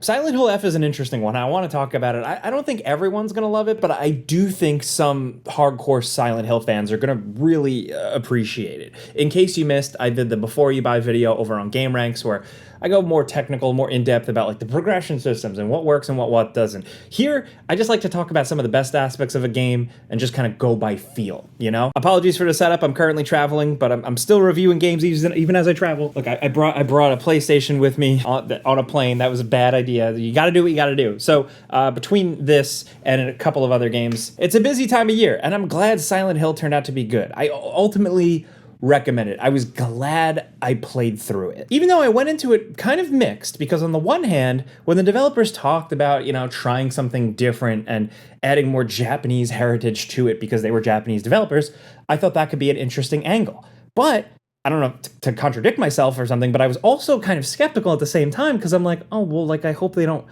Silent Hill F is an interesting one. I want to talk about it. I don't think everyone's going to love it, but I do think some hardcore Silent Hill fans are going to really appreciate it. In case you missed, I did the before you buy video over on Game Ranks where I go more technical, more in-depth about like the progression systems and what works and what doesn't. Here, I just like to talk about some of the best aspects of a game and just kind of go by feel, you know? Apologies for the setup. I'm currently traveling, but I'm still reviewing games even as I travel. Look, I brought a PlayStation with me on a plane. That was a bad idea. You got to do what you got to do. So between this and a couple of other games, it's a busy time of year, and I'm glad Silent Hill turned out to be good. I ultimately recommend it. I was glad I played through it. Even though I went into it kind of mixed, because on the one hand, when the developers talked about, trying something different and adding more Japanese heritage to it because they were Japanese developers, I thought that could be an interesting angle. But I don't know, to contradict myself or something, but I was also kind of skeptical at the same time because I'm like, oh, well, like, I hope they don't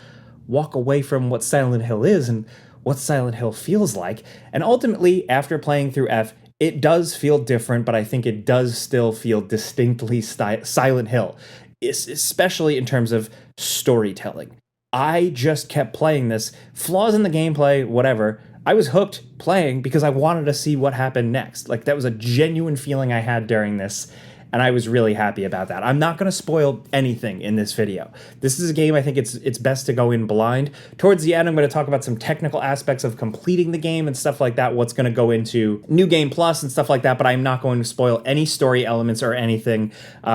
walk away from what Silent Hill is and what Silent Hill feels like. And ultimately, after playing through F, it does feel different, but I think it does still feel distinctly Silent Hill, especially in terms of storytelling. I just kept playing this. Flaws in the gameplay, whatever. I was hooked playing because I wanted to see what happened next. Like, that was a genuine feeling I had during this, and I was really happy about that. I'm not going to spoil anything in this video. This is a game I think it's best to go in blind. Towards the end, I'm going to talk about some technical aspects of completing the game and stuff like that, what's going to go into New Game Plus and stuff like that, but I'm not going to spoil any story elements or anything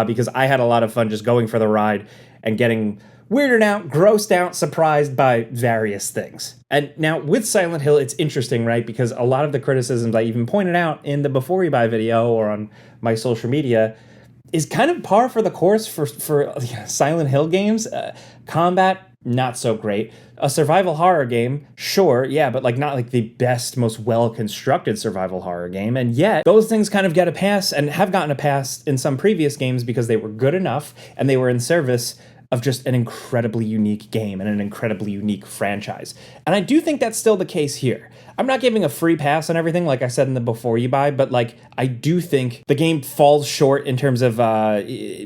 because I had a lot of fun just going for the ride and getting weirded out, grossed out, surprised by various things. And now with Silent Hill, it's interesting, right? Because a lot of the criticisms I even pointed out in the Before You Buy video or on my social media is kind of par for the course for Silent Hill games. Combat, not so great. A survival horror game, sure, yeah, but like not like the best, most well-constructed survival horror game. And yet, those things kind of get a pass and have gotten a pass in some previous games because they were good enough and they were in service of just an incredibly unique game and an incredibly unique franchise. And I do think that's still the case here. I'm not giving a free pass on everything, like I said in the Before You Buy, but like I do think the game falls short in terms of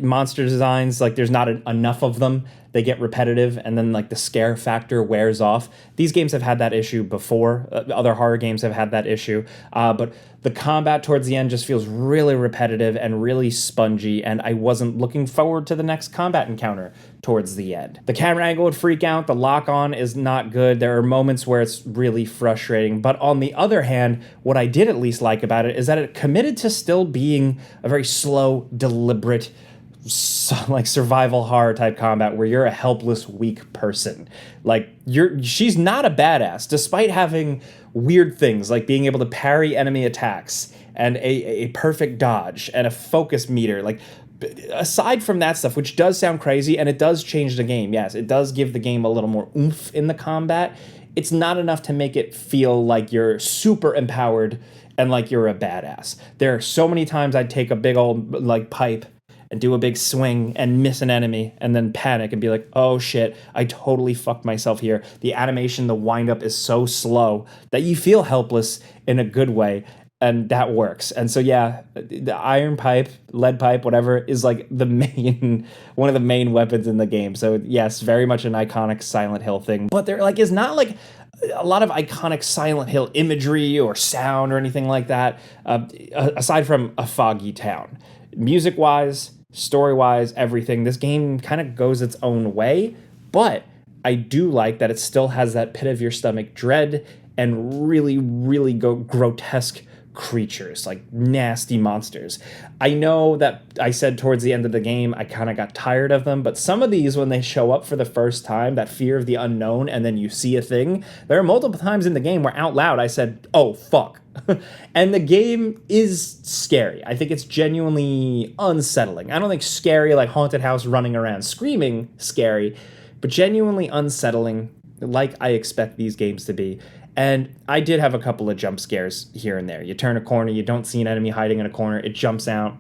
monster designs. Like there's not enough of them. They get repetitive, and then like the scare factor wears off. These games have had that issue before. Other horror games have had that issue, but the combat towards the end just feels really repetitive and really spongy, and I wasn't looking forward to the next combat encounter towards the end. The camera angle would freak out. The lock-on is not good. There are moments where it's really frustrating, but on the other hand, what I did at least like about it is that it committed to still being a very slow, deliberate, like survival horror type combat where you're a helpless, weak person. Like she's not a badass, despite having weird things like being able to parry enemy attacks and a perfect dodge and a focus meter. Like aside from that stuff, which does sound crazy and it does change the game. Yes, it does give the game a little more oomph in the combat. It's not enough to make it feel like you're super empowered and like you're a badass. There are so many times I'd take a big old like pipe and do a big swing and miss an enemy and then panic and be like, oh shit, I totally fucked myself here. The animation, the windup is so slow that you feel helpless in a good way, and that works. And so yeah, the iron pipe, lead pipe, whatever, is like the main, one of the main weapons in the game. So yes, very much an iconic Silent Hill thing, but there like is not like a lot of iconic Silent Hill imagery or sound or anything like that, aside from a foggy town. Music-wise, story-wise, everything, this game kind of goes its own way, but I do like that it still has that pit of your stomach dread and really, really grotesque creatures, like nasty monsters. I know that I said towards the end of the game, I kind of got tired of them, but some of these, when they show up for the first time, that fear of the unknown, and then you see a thing, there are multiple times in the game where out loud I said, oh, fuck. And the game is scary. I think it's genuinely unsettling. I don't think scary like haunted house running around screaming scary, but genuinely unsettling like I expect these games to be. And I did have a couple of jump scares here and there. You turn a corner, you don't see an enemy hiding in a corner, it jumps out.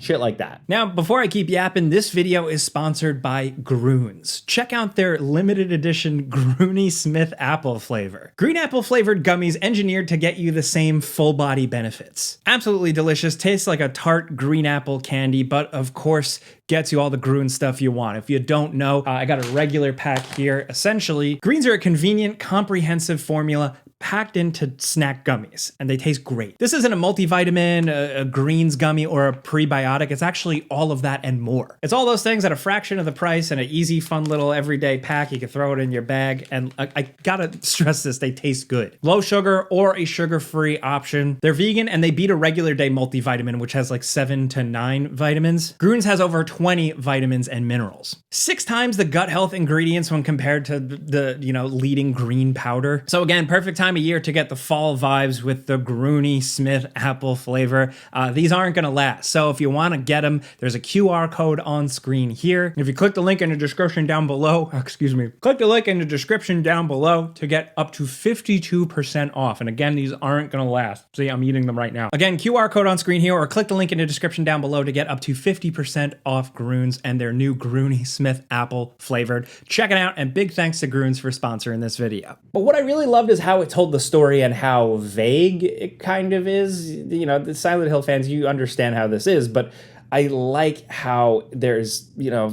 Shit like that. Now, before I keep yapping, this video is sponsored by Groons. Check out their limited edition Groony Smith apple flavor. Green apple flavored gummies engineered to get you the same full body benefits. Absolutely delicious, tastes like a tart green apple candy, but of course gets you all the Groon stuff you want. If you don't know, I got a regular pack here. Essentially, Greens are a convenient, comprehensive formula packed into snack gummies, and they taste great. This isn't a multivitamin, a greens gummy, or a prebiotic. It's actually all of that and more. It's all those things at a fraction of the price and an easy, fun little everyday pack. You can throw it in your bag, and I gotta stress this, they taste good. Low sugar or a sugar-free option. They're vegan, and they beat a regular day multivitamin, which has like 7 to 9 vitamins. Groons has over 20 vitamins and minerals. 6 times the gut health ingredients when compared to the leading green powder. So again, perfect time of year to get the fall vibes with the Groony Smith apple flavor. These aren't gonna last, so if you want to get them, there's a QR code on screen here. If you click the link in the description down below, click the link in the description down below to get up to 52% off. And again, these aren't gonna last. See, I'm eating them right now. Again, QR code on screen here, or click the link in the description down below to get up to 50% off Groons and their new Groony Smith apple flavored. Check it out, and big thanks to Groons for sponsoring this video. But what I really loved is how it told the story and how vague it kind of is. The Silent Hill fans, you understand how this is, but I like how there's,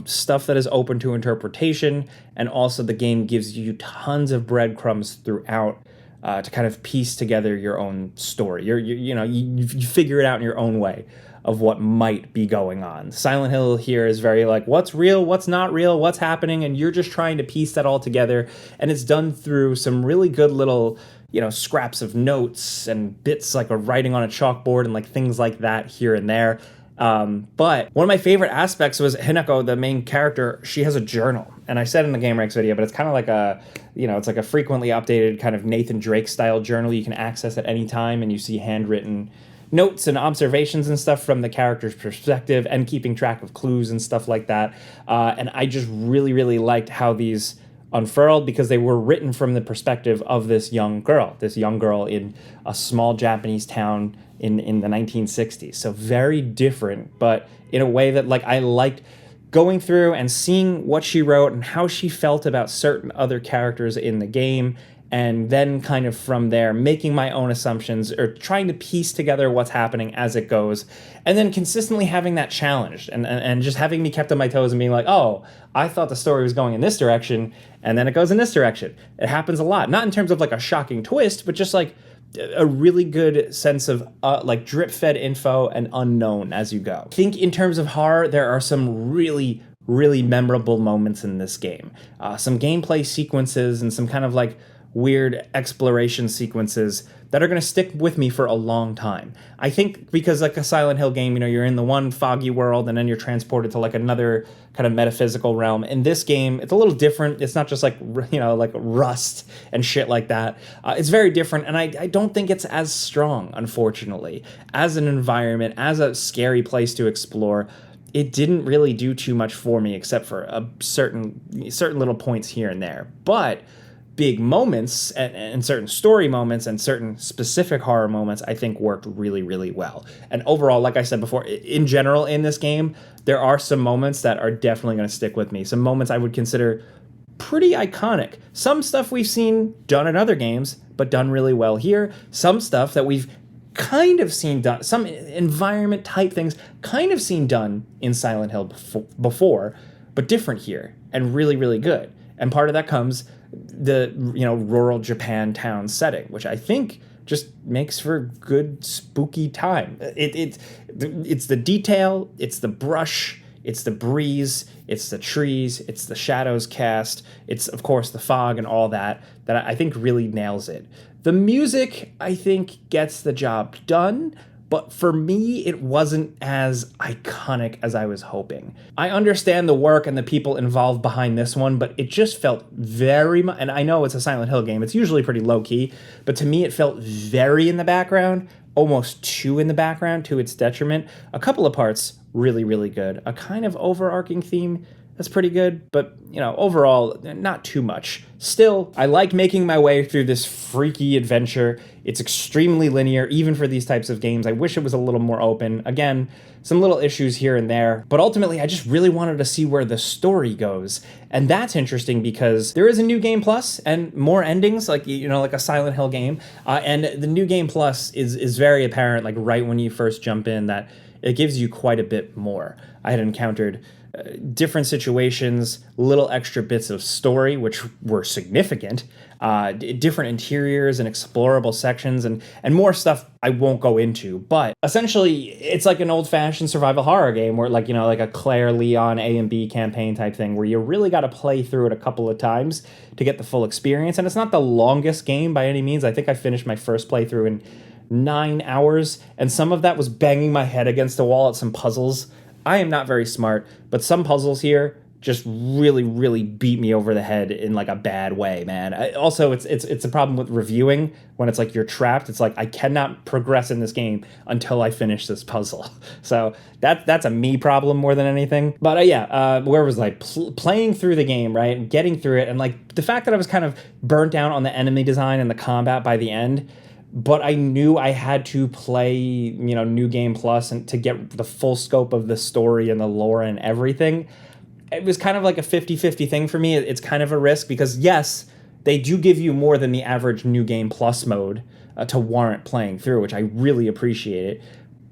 stuff that is open to interpretation, and also the game gives you tons of breadcrumbs throughout to kind of piece together your own story. You figure it out in your own way of what might be going on. Silent Hill here is very like, what's real, what's not real, what's happening, and you're just trying to piece that all together. And it's done through some really good little, scraps of notes and bits like a writing on a chalkboard and like things like that here and there. But one of my favorite aspects was Hinako, the main character. She has a journal, and I said in the Game Ranks video, but it's kind of like it's like a frequently updated kind of Nathan Drake style journal you can access at any time, and you see handwritten notes and observations and stuff from the character's perspective and keeping track of clues and stuff like that. And I just really, really liked how these unfurled, because they were written from the perspective of this young girl in a small Japanese town in the 1960s. So very different, but in a way that I liked going through and seeing what she wrote and how she felt about certain other characters in the game, and then kind of from there making my own assumptions or trying to piece together what's happening as it goes, and then consistently having that challenged and just having me kept on my toes and being like, oh, I thought the story was going in this direction, and then it goes in this direction. It happens a lot, not in terms of like a shocking twist, but just like a really good sense of like drip-fed info and unknown as you go. I think in terms of horror, there are some really, really memorable moments in this game. Some gameplay sequences and some kind of like weird exploration sequences that are going to stick with me for a long time. I think because like a Silent Hill game, you're in the one foggy world and then you're transported to like another kind of metaphysical realm. In this game, it's a little different. It's not just like, like rust and shit like that. It's very different, and I don't think it's as strong, unfortunately. As an environment, as a scary place to explore, it didn't really do too much for me except for a certain little points here and there. But big moments and certain story moments and certain specific horror moments, I think worked really, really well. And overall, like I said before, in general in this game, there are some moments that are definitely going to stick with me. Some moments I would consider pretty iconic. Some stuff we've seen done in other games, but done really well here. Some stuff that we've kind of seen done, some environment type things kind of seen done in Silent Hill before, but different here and really, really good. And part of that comes the rural Japan town setting, which I think just makes for good spooky time. It's the detail, it's the brush, it's the breeze, it's the trees, it's the shadows cast, it's of course the fog and all that I think really nails it. The music, I think, gets the job done, but for me, it wasn't as iconic as I was hoping. I understand the work and the people involved behind this one, but it just felt very much, and I know it's a Silent Hill game, it's usually pretty low-key, but to me it felt very in the background, almost too in the background to its detriment. A couple of parts really, really good. A kind of overarching theme, that's pretty good, but overall, not too much. Still, I like making my way through this freaky adventure. It's extremely linear, even for these types of games. I wish it was a little more open. Again, some little issues here and there, but ultimately, I just really wanted to see where the story goes. And that's interesting because there is a new game plus and more endings, like like a Silent Hill game. And the new game plus is very apparent, like right when you first jump in, that it gives you quite a bit more. I had encountered different situations, little extra bits of story, which were significant, different interiors and explorable sections, and more stuff I won't go into. But essentially, it's like an old-fashioned survival horror game where, like a Claire Leon A and B campaign type thing, where you really got to play through it a couple of times to get the full experience. And it's not the longest game by any means. I think I finished my first playthrough in 9 hours, and some of that was banging my head against the wall at some puzzles. I am not very smart, but some puzzles here just really, really beat me over the head in like a bad way, man. Also, it's a problem with reviewing when it's like you're trapped. It's like I cannot progress in this game until I finish this puzzle. So that's a me problem more than anything. But where was I? Playing through the game, right? Getting through it, and like the fact that I was kind of burnt down on the enemy design and the combat by the end. But I knew I had to play, New Game Plus and to get the full scope of the story and the lore and everything. It was kind of like a 50-50 thing for me. It's kind of a risk because, yes, they do give you more than the average New Game Plus mode to warrant playing through, which I really appreciate it.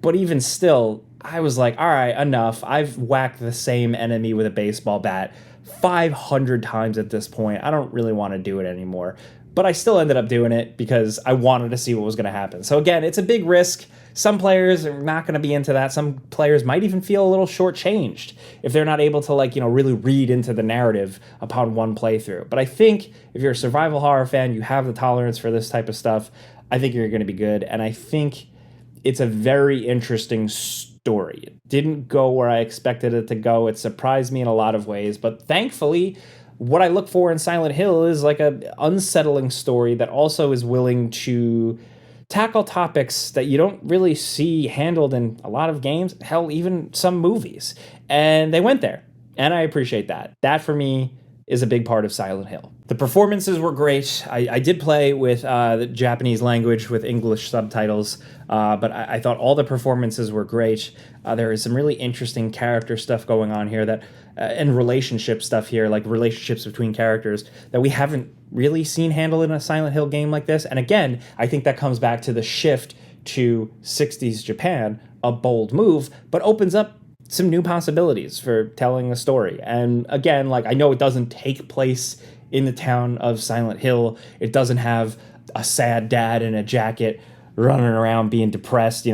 But even still, I was like, all right, enough. I've whacked the same enemy with a baseball bat 500 times at this point. I don't really want to do it anymore. But I still ended up doing it because I wanted to see what was going to happen. So again, it's a big risk. Some players are not going to be into that. Some players might even feel a little shortchanged if they're not able to really read into the narrative upon one playthrough. But I think if you're a survival horror fan, you have the tolerance for this type of stuff, I think you're going to be good. And I think it's a very interesting story. It didn't go where I expected it to go. It surprised me in a lot of ways, but thankfully, what I look for in Silent Hill is like a unsettling story that also is willing to tackle topics that you don't really see handled in a lot of games, hell, even some movies. And they went there, and I appreciate that. That, for me, is a big part of Silent Hill. The performances were great. I did play with the Japanese language with English subtitles, but I thought all the performances were great. There is some really interesting character stuff going on here and relationship stuff here, like relationships between characters that we haven't really seen handled in a Silent Hill game like this. And again, I think that comes back to the shift to 60s Japan, a bold move, but opens up some new possibilities for telling a story. And again, I know it doesn't take place in the town of Silent Hill. It doesn't have a sad dad in a jacket running around being depressed,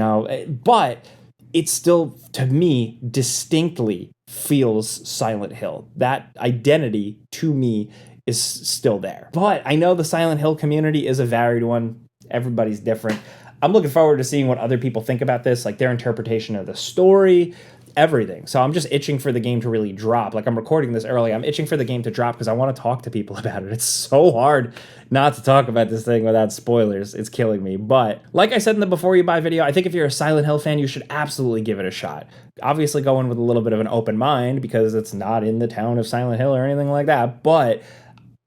but it still, to me, distinctly feels Silent Hill. That identity, to me, is still there. But I know the Silent Hill community is a varied one. Everybody's different. I'm looking forward to seeing what other people think about this, like their interpretation of the story, everything. So I'm just itching for the game to really drop. I'm recording this early. I'm itching for the game to drop because I want to talk to people about it. It's so hard not to talk about this thing without spoilers. It's killing me. But like I said in the Before You Buy video, I think if you're a Silent Hill fan, you should absolutely give it a shot. Obviously go in with a little bit of an open mind because it's not in the town of Silent Hill or anything like that. But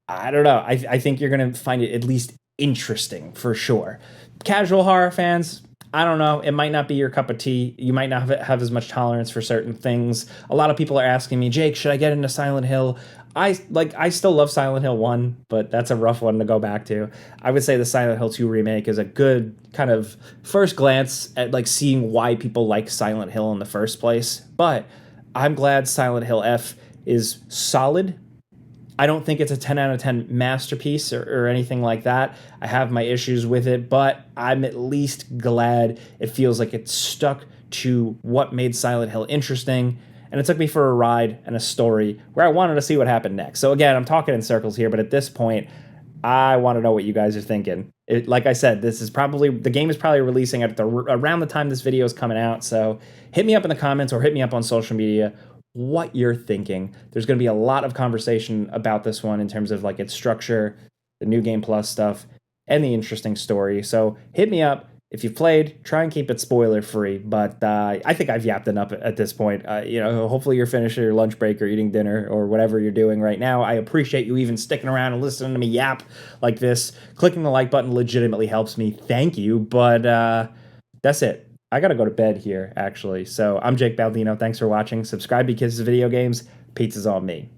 I don't know. I think you're going to find it at least interesting for sure. Casual horror fans, I don't know. It might not be your cup of tea. You might not have as much tolerance for certain things. A lot of people are asking me, Jake, should I get into Silent Hill? I still love Silent Hill 1, but that's a rough one to go back to. I would say the Silent Hill 2 remake is a good kind of first glance at seeing why people like Silent Hill in the first place. But I'm glad Silent Hill F is solid. I don't think it's a 10 out of 10 masterpiece or anything like that. I have my issues with it, but I'm at least glad it feels like it's stuck to what made Silent Hill interesting, and it took me for a ride and a story where I wanted to see what happened next. So again, I'm talking in circles here, but at this point, I want to know what you guys are thinking. Like I said, the game is probably releasing at around the time this video is coming out, so hit me up in the comments or hit me up on social media what you're thinking. There's going to be a lot of conversation about this one in terms of its structure, the New Game Plus stuff, and the interesting story. So hit me up, If you've played, try and keep it spoiler free. But I think I've yapped enough at this point. Hopefully you're finishing your lunch break or eating dinner or whatever you're doing right now. I appreciate you even sticking around and listening to me yap like this. Clicking the like button legitimately helps me. Thank you. But that's it. I gotta go to bed here, actually. So I'm Jake Baldino. Thanks for watching. Subscribe because it's video games. Pizza's on me.